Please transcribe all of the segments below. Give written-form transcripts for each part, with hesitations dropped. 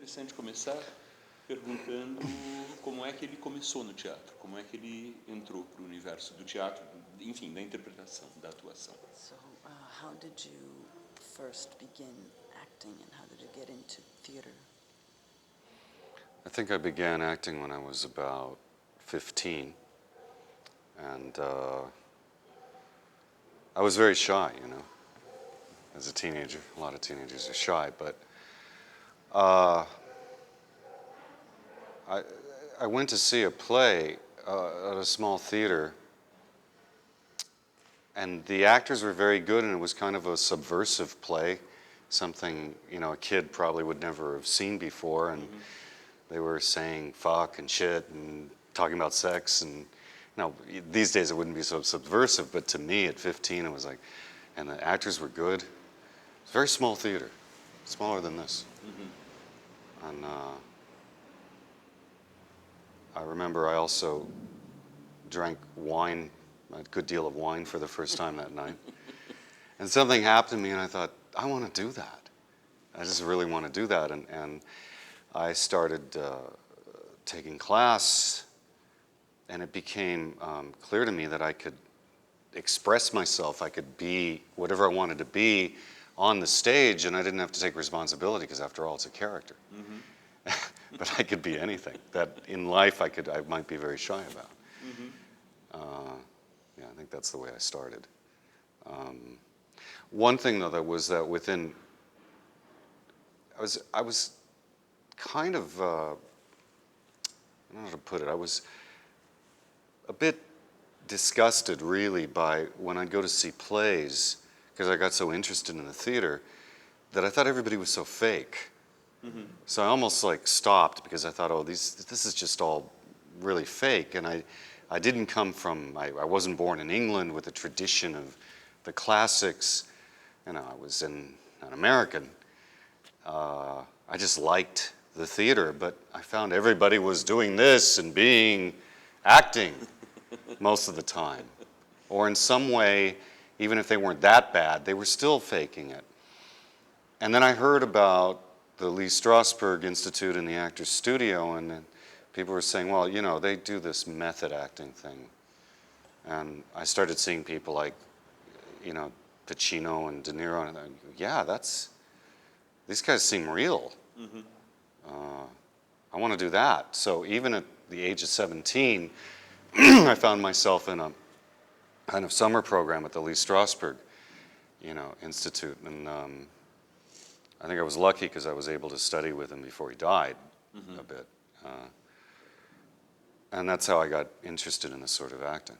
interessante começar perguntando como é que ele começou no teatro, como é que ele entrou para o universo do teatro, enfim, da interpretação, da atuação. So, how did you first begin acting, and how did you get into theater? I think I began acting when I was about 15, and I was very shy, you know, as a teenager. A lot of teenagers are shy, but I went to see a play at a small theater, and the actors were very good, and it was kind of a subversive play, something, you know, a kid probably would never have seen before, and they were saying fuck and shit and talking about sex, and now these days it wouldn't be so subversive, but to me at 15 it was like, and the actors were good. It's a very small theater, smaller than this. And I remember I also drank wine, a good deal of wine for the first time that night. And something happened to me and I thought, I want to do that. I just really want to do that. And I started taking class, and it became clear to me that I could express myself. I could be whatever I wanted to be on the stage, and I didn't have to take responsibility because after all, it's a character. But I could be anything that in life I might be very shy about. Yeah, I think that's the way I started. One thing though that was that within, I was kind of, I don't know how to put it, I was a bit disgusted really by when I'd go to see plays, because I got so interested in the theater, that I thought everybody was so fake. So I almost like stopped because I thought, oh, this is just all really fake. And I didn't come from, I wasn't born in England with a tradition of the classics. You know, I was an American. I just liked the theater, but I found everybody was doing this and acting most of the time. Or in some way, even if they weren't that bad, they were still faking it. And then I heard about the Lee Strasberg Institute in the Actors Studio, and then people were saying, well, you know, they do this method acting thing. And I started seeing people like, you know, Pacino and De Niro, and I thought, yeah, these guys seem real. I want to do that. So even at the age of 17, I found myself in a kind of summer program at the Lee Strasberg, you know, Institute, and I think I was lucky because I was able to study with him before he died a bit. And that's how I got interested in this sort of acting.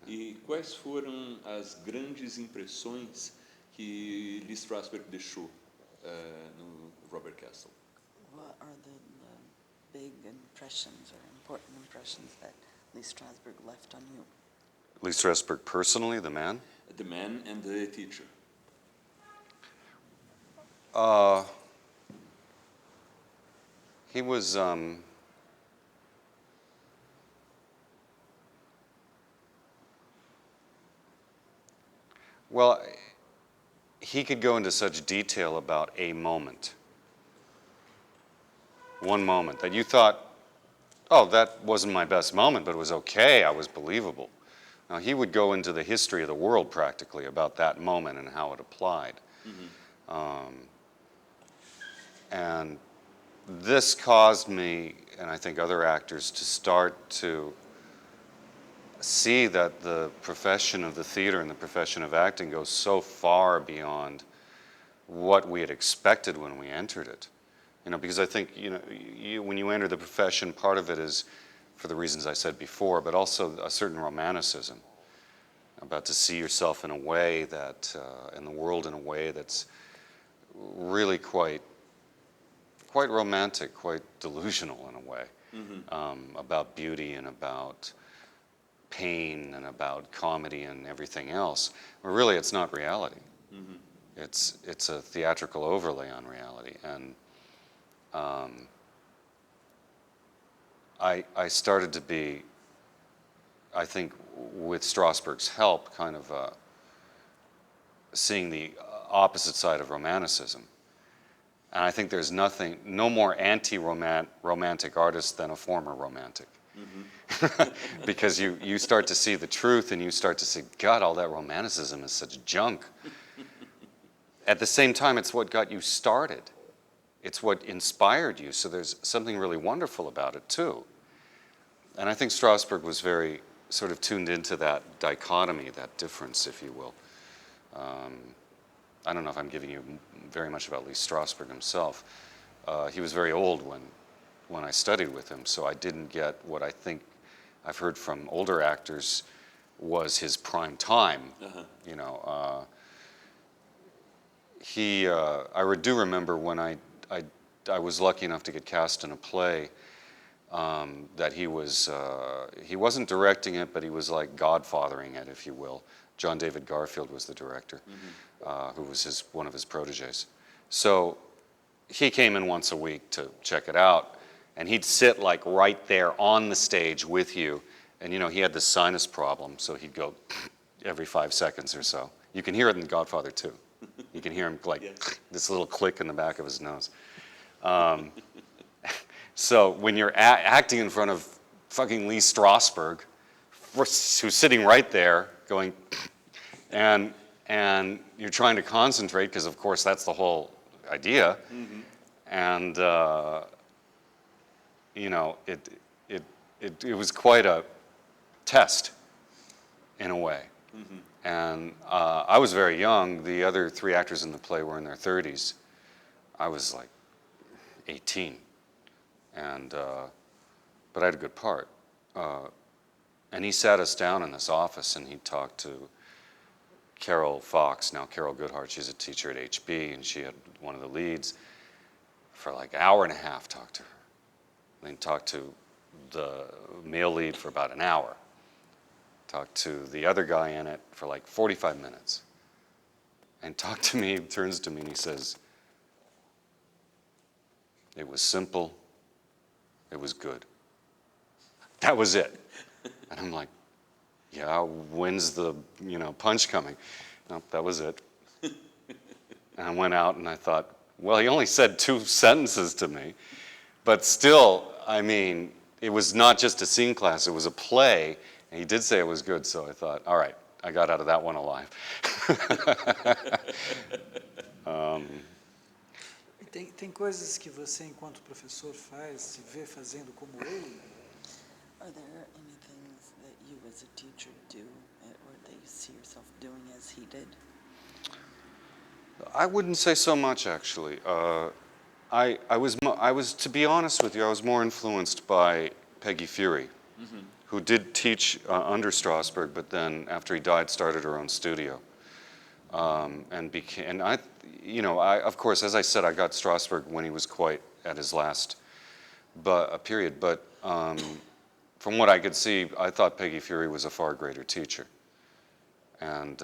E quais foram as grandes impressões que Lee Strasberg deixou no Robert Castle? What are the big impressions or important impressions that Lee Strasberg left on you? Lee Strasberg personally, the man? The man and the teacher. He was well, he could go into such detail about a moment. One moment that you thought, oh, that wasn't my best moment, but it was okay, I was believable. Now, he would go into the history of the world practically about that moment and how it applied. And this caused me, and I think other actors, to start to see that the profession of the theater and the profession of acting goes so far beyond what we had expected when we entered it. You know, because I think, you know, when you enter the profession, part of it is for the reasons I said before, but also a certain romanticism about to see yourself in a way that, in the world in a way that's really quite romantic, quite delusional in a way, about beauty and about pain and about comedy and everything else. But really, it's not reality. It's a theatrical overlay on reality. And I started to be, I think, with Strasberg's help, kind of seeing the opposite side of romanticism. And I think there's no more anti-romantic artist than a former romantic. Because you start to see the truth and you start to say, God, all that romanticism is such junk. At the same time, it's what got you started. It's what inspired you, so there's something really wonderful about it too. And I think Strasberg was very sort of tuned into that dichotomy, that difference, if you will. I don't know if I'm giving you very much about Lee Strasberg himself. He was very old when I studied with him, so I didn't get what I think I've heard from older actors was his prime time. You know, I do remember when I was lucky enough to get cast in a play that he wasn't directing it, but he was like godfathering it, if you will. John David Garfield was the director, who was one of his proteges. So he came in once a week to check it out, and he'd sit like right there on the stage with you. And you know, he had this sinus problem, so he'd go every 5 seconds or so. You can hear it in Godfather too. You can hear him like this little click in the back of his nose. So when you're acting in front of fucking Lee Strasberg, who's sitting right there going, and you're trying to concentrate, because of course that's the whole idea, and you know, it was quite a test in a way. And I was very young. The other 3 actors in the play were in their 30s. I was like 18, but I had a good part. And he sat us down in this office, and he talked to Carol Fox, now Carol Goodhart. She's a teacher at HB, and she had one of the leads. For like an hour and a half, talked to her. Then talked to the male lead for about an hour. Talked to the other guy in it for like 45 minutes. And talked to me, turns to me, and he says, "It was simple, it was good." That was it. And I'm like, yeah, when's the punch coming? No, that was it. And I went out and I thought, well, he only said 2 sentences to me. But still, I mean, it was not just a scene class, it was a play. And he did say it was good, so I thought, all right, I got out of that one alive. Tem coisas que você, enquanto professor, faz, se vê fazendo como ele? Are there any things that you as a teacher do, or that you see yourself doing as he did? I wouldn't say so much, actually. I was, to be honest with you, I was more influenced by Peggy Fury, who did teach under Strasberg, but then after he died, started her own studio, and of course, as I said, I got Strasberg when he was quite at his last period, but from what I could see, I thought Peggy Fury was a far greater teacher, and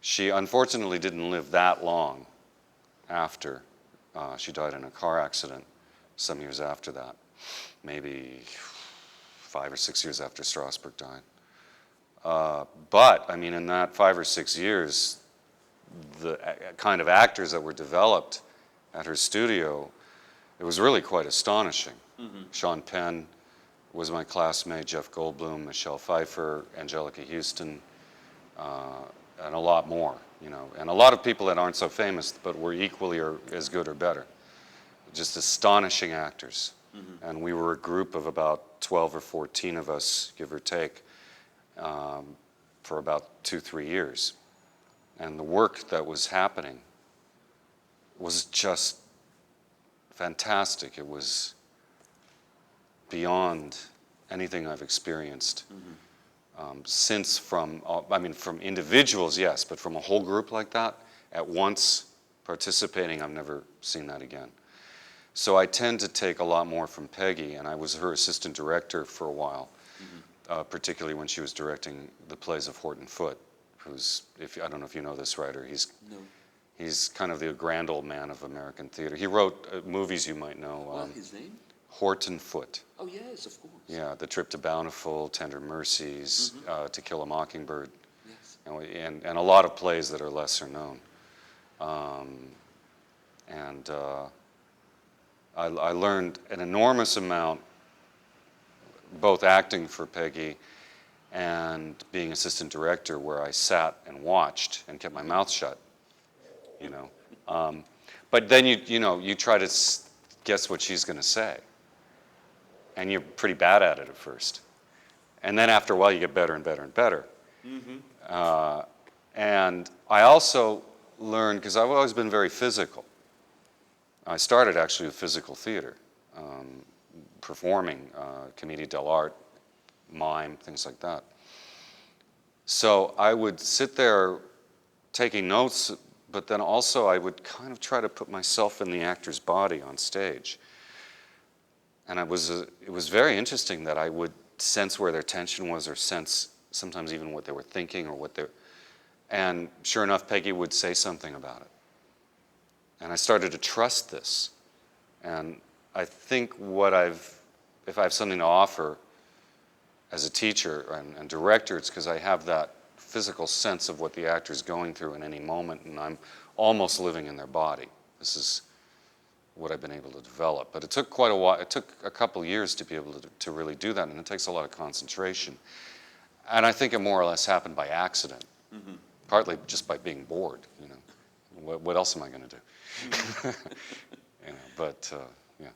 she unfortunately didn't live that long after. She died in a car accident some years after that, maybe 5 or 6 years after Strasberg died. But, I mean, in that 5 or 6 years, the kind of actors that were developed at her studio, it was really quite astonishing. Sean Penn was my classmate, Jeff Goldblum, Michelle Pfeiffer, Angelica Houston, and a lot more, and a lot of people that aren't so famous but were equally or as good or better. Just astonishing actors. And we were a group of about 12 or 14 of us, give or take, for about 2-3 years. And the work that was happening was just fantastic. It was beyond anything I've experienced. Since from individuals, yes, but from a whole group like that, at once participating, I've never seen that again. So I tend to take a lot more from Peggy, and I was her assistant director for a while, particularly when she was directing the plays of Horton Foote, who's, I don't know if you know this writer, he's kind of the grand old man of American theater. He wrote movies you might know. What, his name? Horton Foote. Oh, yes, of course. Yeah, The Trip to Bountiful, Tender Mercies, To Kill a Mockingbird, yes. and a lot of plays that are lesser known. And I learned an enormous amount, both acting for Peggy and being assistant director, where I sat and watched and kept my mouth shut, you know. But then you try to guess what she's going to say, and you're pretty bad at it at first. And then after a while, you get better and better and better. Mm-hmm. And I also learned, because I've always been very physical. I started actually with physical theater, performing, commedia dell'arte, mime, things like that. So I would sit there taking notes, but then also I would kind of try to put myself in the actor's body on stage. And it was very interesting that I would sense where their tension was, or sense sometimes even what they were thinking, or what they're... And sure enough, Peggy would say something about it. And I started to trust this. And I think if I have something to offer as a teacher and director, it's because I have that physical sense of what the actor's going through in any moment, and I'm almost living in their body. This is what I've been able to develop. But it took quite a while. It took a couple years to be able to really do that, and it takes a lot of concentration. And I think it more or less happened by accident, mm-hmm. partly just by being bored. You know, what else am I going to do? Mm-hmm. But yeah.